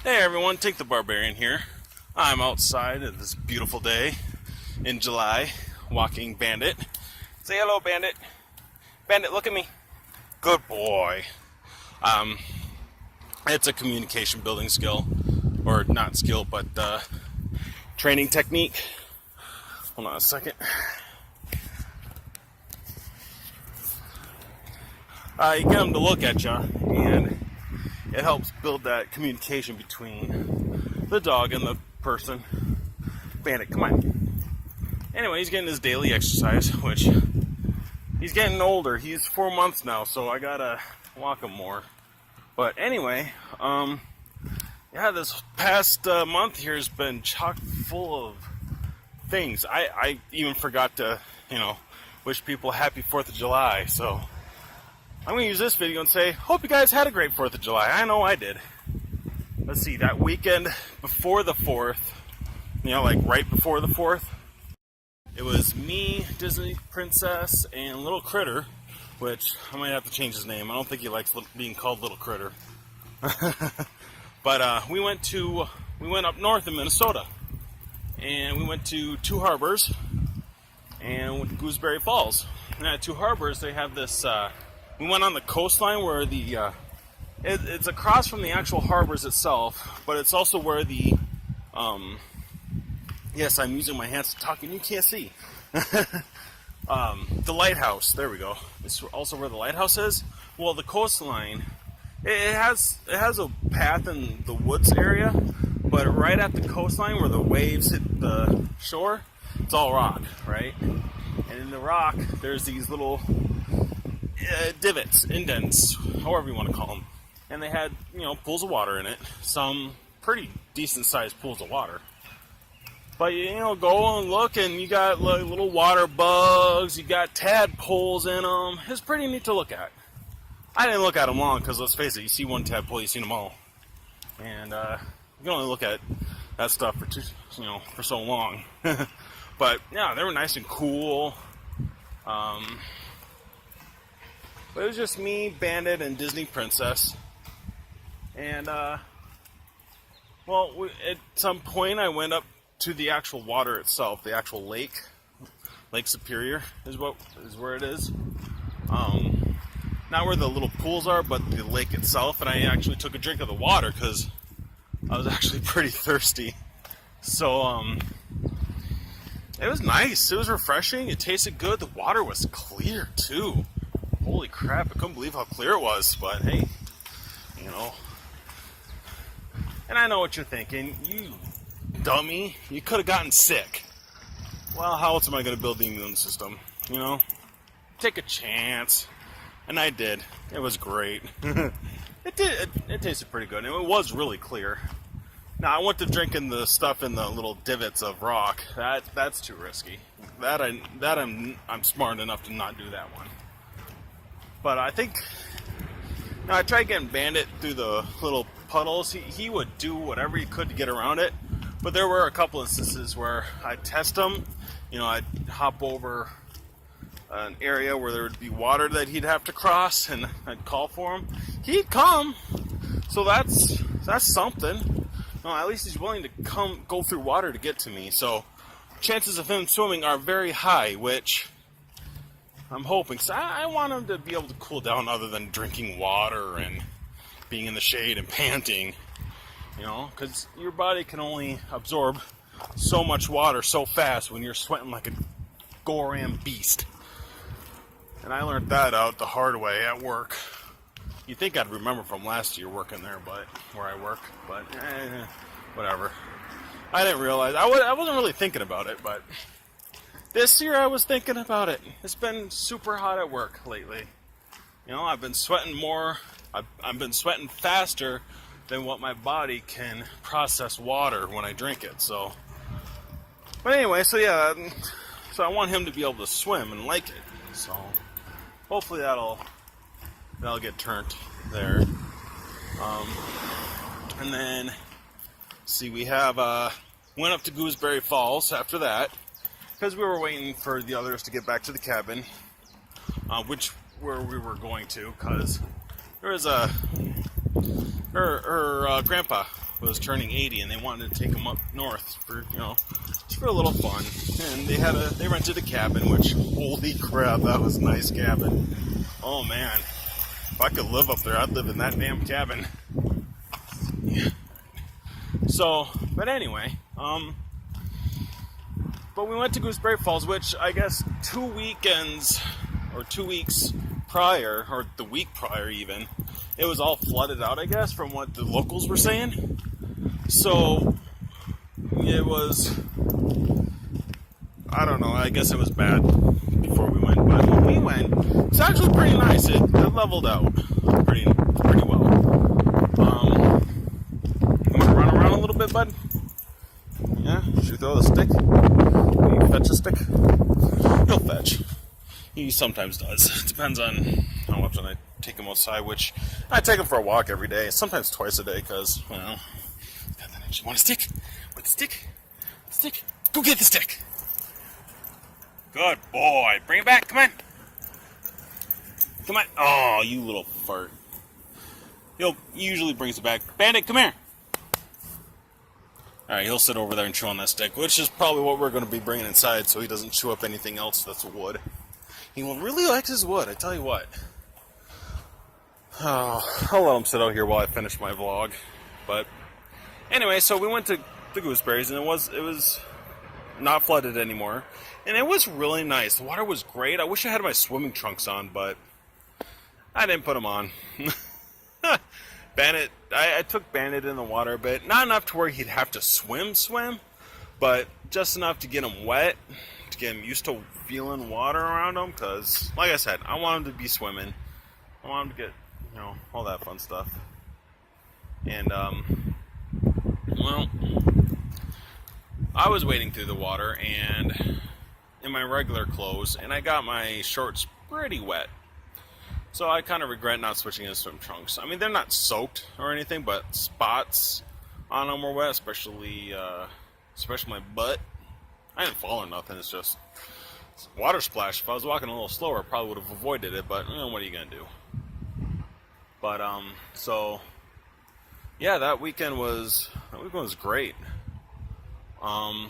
Hey everyone, TinkTheBarbarian here. I'm outside of this beautiful day in July, walking Bandit. Say hello, Bandit. Bandit, look at me. Good boy. It's a communication building skill, or not skill, but training technique. Hold on a second. You get them to look at you, and it helps build that communication between the dog and the person. Bandit, come on. Anyway, he's getting his daily exercise, which he's getting older. He's 4 months now, so I gotta walk him more. But anyway, yeah, this past month here has been chock full of things. I even forgot to, wish people happy 4th of July, so I'm going to use this video and say, hope you guys had a great 4th of July. I know I did. Let's see, that weekend before the 4th, like right before the 4th, it was me, Disney Princess, and Little Critter, which I might have to change his name. I don't think he likes being called Little Critter. But we went up north in Minnesota, and we wwent to Two Harbors and went to Gooseberry Falls. And at Two Harbors, they have this. We went on the coastline where it's across from the actual harbors itself, but it's also where the, yes, I'm using my hands to talk and you can't see. The lighthouse, there we go. It's also where the lighthouse is. Well, the coastline, it has a path in the woods area, but right at the coastline where the waves hit the shore, it's all rock, right? And in the rock, there's these little divots, indents, however you want to call them, and they had pools of water in it, some pretty decent sized pools of water. But go and look, and you got little water bugs, you got tadpoles in them. It's pretty neat to look at. I didn't look at them long because let's face it, you see one tadpole, you seen them all, and you can only look at that stuff for so long. But yeah, they were nice and cool. But it was just me, Bandit, and Disney Princess. And, at some point I went up to the actual water itself, the actual lake. Lake Superior is where it is. Not where the little pools are, but the lake itself. And I actually took a drink of the water because I was actually pretty thirsty. So, it was nice. It was refreshing. It tasted good. The water was clear, too. Holy crap, I couldn't believe how clear it was, but hey, And I know what you're thinking, you dummy, you could have gotten sick. Well, how else am I going to build the immune system, Take a chance. And I did. It was great. It tasted pretty good, and it was really clear. Now, I went to drinking the stuff in the little divots of rock. That's too risky. I'm smart enough to not do that one. But I think I tried getting Bandit through the little puddles. He would do whatever he could to get around it. But there were a couple instances where I'd test him. I'd hop over an area where there would be water that he'd have to cross, and I'd call for him. He'd come. So that's something. At least he's willing to go through water to get to me. So chances of him swimming are very high, which I'm hoping. So I want him to be able to cool down other than drinking water and being in the shade and panting, because your body can only absorb so much water so fast when you're sweating like a Goram beast. And I learned that out the hard way at work. You'd think I'd remember from last year working there, but where I work, but whatever. I didn't realize. I wasn't really thinking about it, but this year I was thinking about it. It's been super hot at work lately. I've been sweating more. I've been sweating faster than what my body can process water when I drink it. So, but anyway, so yeah, so I want him to be able to swim and like it. So hopefully that'll get turned there. And then see, we have went up to Gooseberry Falls after that, because we were waiting for the others to get back to the cabin, where we were going to, because there was her grandpa was turning 80, and they wanted to take him up north for, just for a little fun. And they rented a cabin, which, holy crap, that was a nice cabin. Oh man, if I could live up there, I'd live in that damn cabin. Yeah. So, but anyway, but we went to Gooseberry Falls, which I guess 2 weekends or 2 weeks prior, or the week prior even, it was all flooded out, I guess, from what the locals were saying. So it was, I don't know, I guess it was bad before we went, but when we went, it was actually pretty nice. It leveled out pretty well. You want to run around a little bit, bud? Yeah? Should we throw the stick? Will you fetch a stick? He'll fetch. He sometimes does. It depends on how often I take him outside, which I take him for a walk every day, sometimes twice a day, because, well, you want a stick? Want the stick? Stick? Go get the stick! Good boy. Bring it back. Come on. Come on. Oh, you little fart. He usually brings it back. Bandit, come here. Alright, he'll sit over there and chew on that stick, which is probably what we're going to be bringing inside so he doesn't chew up anything else that's wood. He really likes his wood, I tell you what. Oh, I'll let him sit out here while I finish my vlog. But anyway, so we went to the Gooseberries, and it was not flooded anymore. And it was really nice. The water was great. I wish I had my swimming trunks on, but I didn't put them on. Bandit, I took Bandit in the water a bit. Not enough to where he'd have to swim, but just enough to get him wet, to get him used to feeling water around him, because, like I said, I want him to be swimming. I want him to get, all that fun stuff. And, well, I was wading through the water, and in my regular clothes, and I got my shorts pretty wet. So I kind of regret not switching into swim trunks. I mean, they're not soaked or anything, but spots on them were wet, especially my butt. I didn't fall or nothing. It's just water splash. If I was walking a little slower, I probably would have avoided it. But what are you gonna do? But so yeah, that weekend was great. And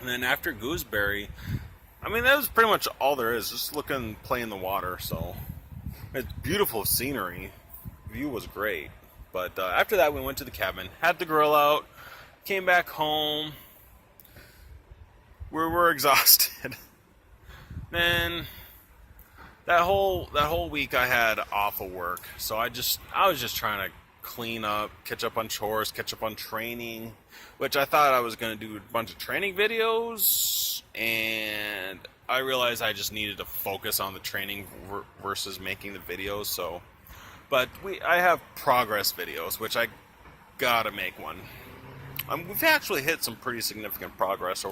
then after Gooseberry, I mean, that was pretty much all there is. Just play in the water. So it's beautiful scenery. View was great. But after that, we went to the cabin, had the grill out, came back home. We were exhausted. Then that whole week I had off of work, so I was just trying to clean up, catch up on chores, catch up on training, which I thought I was going to do a bunch of training videos, and I realized I just needed to focus on the training versus making the videos. So, but I have progress videos, which I gotta make one. We've actually hit some pretty significant progress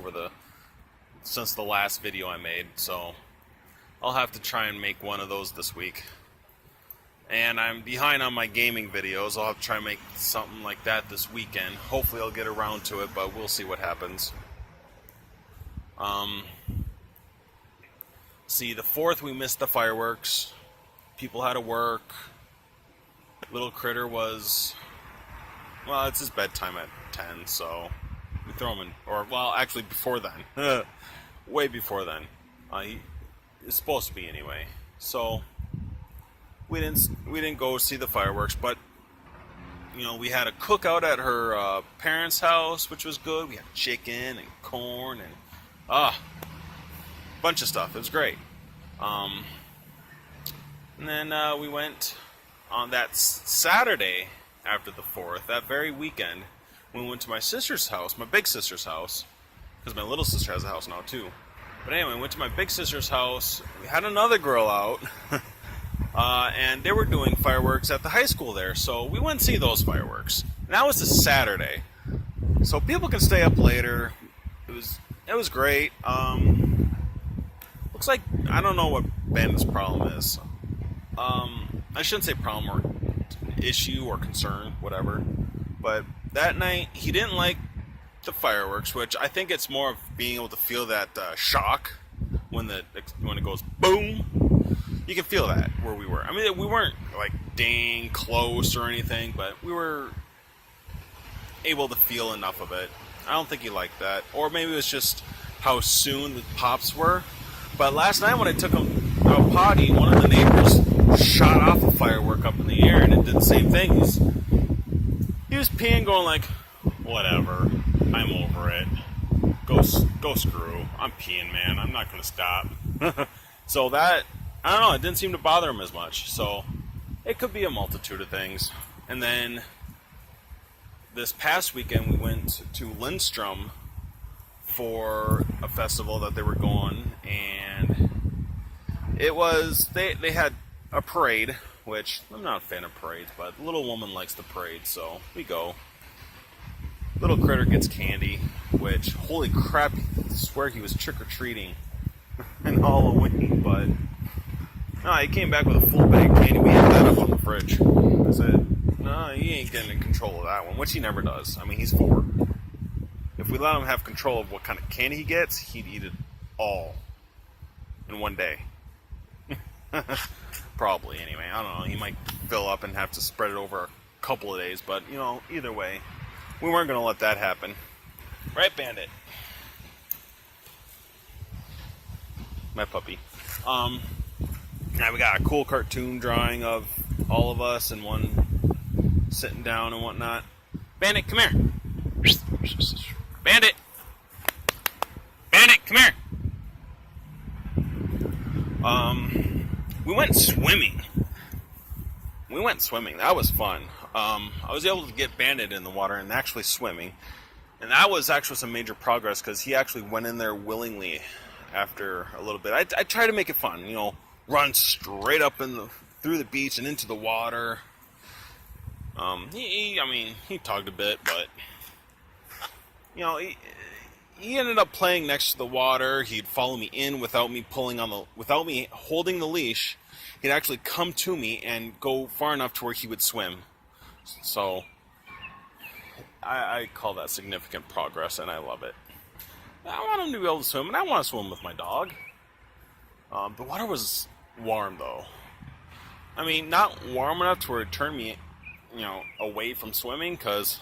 since the last video I made, so I'll have to try and make one of those this week. And I'm behind on my gaming videos. I'll have to try and make something like that this weekend. Hopefully I'll get around to it, but we'll see what happens. See, the 4th we missed the fireworks. People had to work. Little critter was, well, it's his bedtime at 10, so we throw him in, actually before then. Way before then. It's supposed to be anyway. So we didn't go see the fireworks, but we had a cookout at her parents' house, which was good. We had chicken and corn and bunch of stuff. It was great. And then we went on that Saturday after the 4th, that very weekend. We went to my sister's house, my big sister's house, because my little sister has a house now too. But anyway, we went to my big sister's house. We had another girl out, and they were doing fireworks at the high school there. So we went to see those fireworks. And that was a Saturday, so people can stay up later. It was great. Looks like, I don't know what Ben's problem is. I shouldn't say problem or issue or concern, whatever. But that night, he didn't like the fireworks, which I think it's more of being able to feel that shock when it goes boom. You can feel that where we were. I mean, we weren't like dang close or anything, but we were able to feel enough of it. I don't think he liked that. Or maybe it was just how soon the pops were. But last night when I took him out potty, one of the neighbors shot off a firework up in the air, and it did the same thing. He was peeing, going like, whatever, I'm over it. Go screw. I'm peeing, man. I'm not going to stop. So that, I don't know, it didn't seem to bother him as much. So it could be a multitude of things. And then this past weekend we went to Lindstrom for a festival that they were going, and it was, they had a parade, which I'm not a fan of parades, but the little woman likes the parade, so we go. Little critter gets candy, which, holy crap, I swear he was trick-or-treating in Halloween, but no, he came back with a full bag of candy. We had that up on the fridge. I said, no, he ain't getting in control of that one, which he never does. I mean, he's 4. If we let him have control of what kind of candy he gets, he'd eat it all in one day. Probably, anyway. I don't know. He might fill up and have to spread it over a couple of days, but, you know, either way, we weren't going to let that happen. Right, Bandit? My puppy. Now we got a cool cartoon drawing of all of us and one sitting down and whatnot. Bandit, come here. Bandit! Bandit, come here! We went swimming. That was fun. I was able to get Bandit in the water and actually swimming. And that was actually some major progress because he actually went in there willingly after a little bit. I tried to make it fun, you know, run straight up through the beach and into the water. He tugged a bit, but you know, he ended up playing next to the water. He'd follow me in without me holding the leash. He'd actually come to me and go far enough to where he would swim. So I call that significant progress, and I love it. I want him to be able to swim, and I want to swim with my dog. The water was warm, though. I mean, not warm enough to where it turned me, you know, away from swimming, because,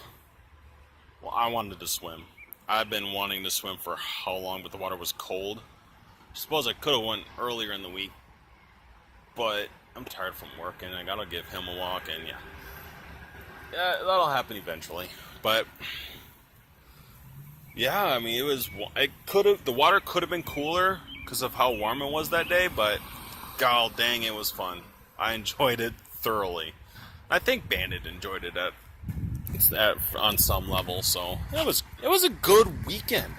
well, I wanted to swim. I've been wanting to swim for how long, but the water was cold. I suppose I could have went earlier in the week, but I'm tired from work, and I gotta give him a walk, and yeah, that'll happen eventually. But yeah, I mean, the water could have been cooler because of how warm it was that day, but god dang, it was fun. I enjoyed it thoroughly. I think Bandit enjoyed it on some level, so it was a good weekend.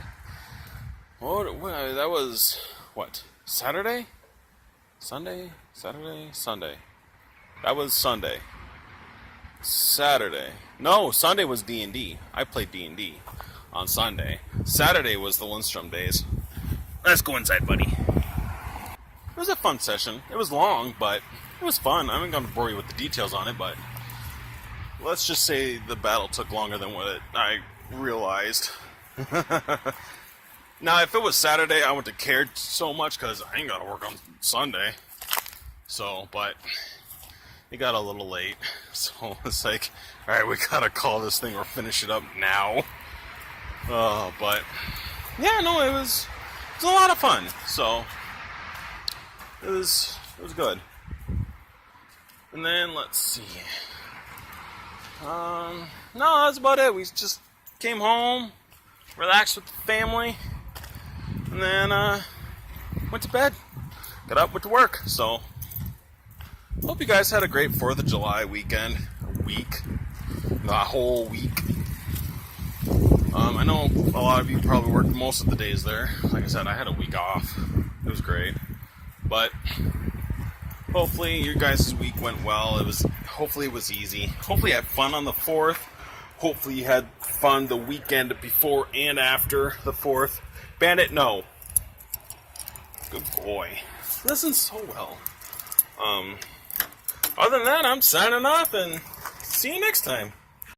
That was what, Saturday? Sunday? Saturday? Sunday. That was Sunday. Saturday. No, Sunday was D&D. I played D&D on Sunday. Saturday was the Lindstrom days. Let's go inside, buddy. It was a fun session. It was long, but it was fun. I'm not going to bore you with the details on it, but let's just say the battle took longer than what I realized. Now, if it was Saturday, I wouldn't have cared so much because I ain't got to work on Sunday. So, but it got a little late. So it's like, alright, we got to call this thing or finish it up now. But yeah, no, it was a lot of fun. So it was good. And then let's see. No, that's about it. We just came home, relaxed with the family, and then went to bed. Got up, went to work. So hope you guys had a great 4th of July weekend. The whole week. I know a lot of you probably worked most of the days there. Like I said, I had a week off. It was great. But hopefully your guys' week went well. Hopefully it was easy. Hopefully you had fun on the 4th. Hopefully you had fun the weekend before and after the 4th. Bandit, no. Good boy. Listen so well. Other than that, I'm signing off and see you next time.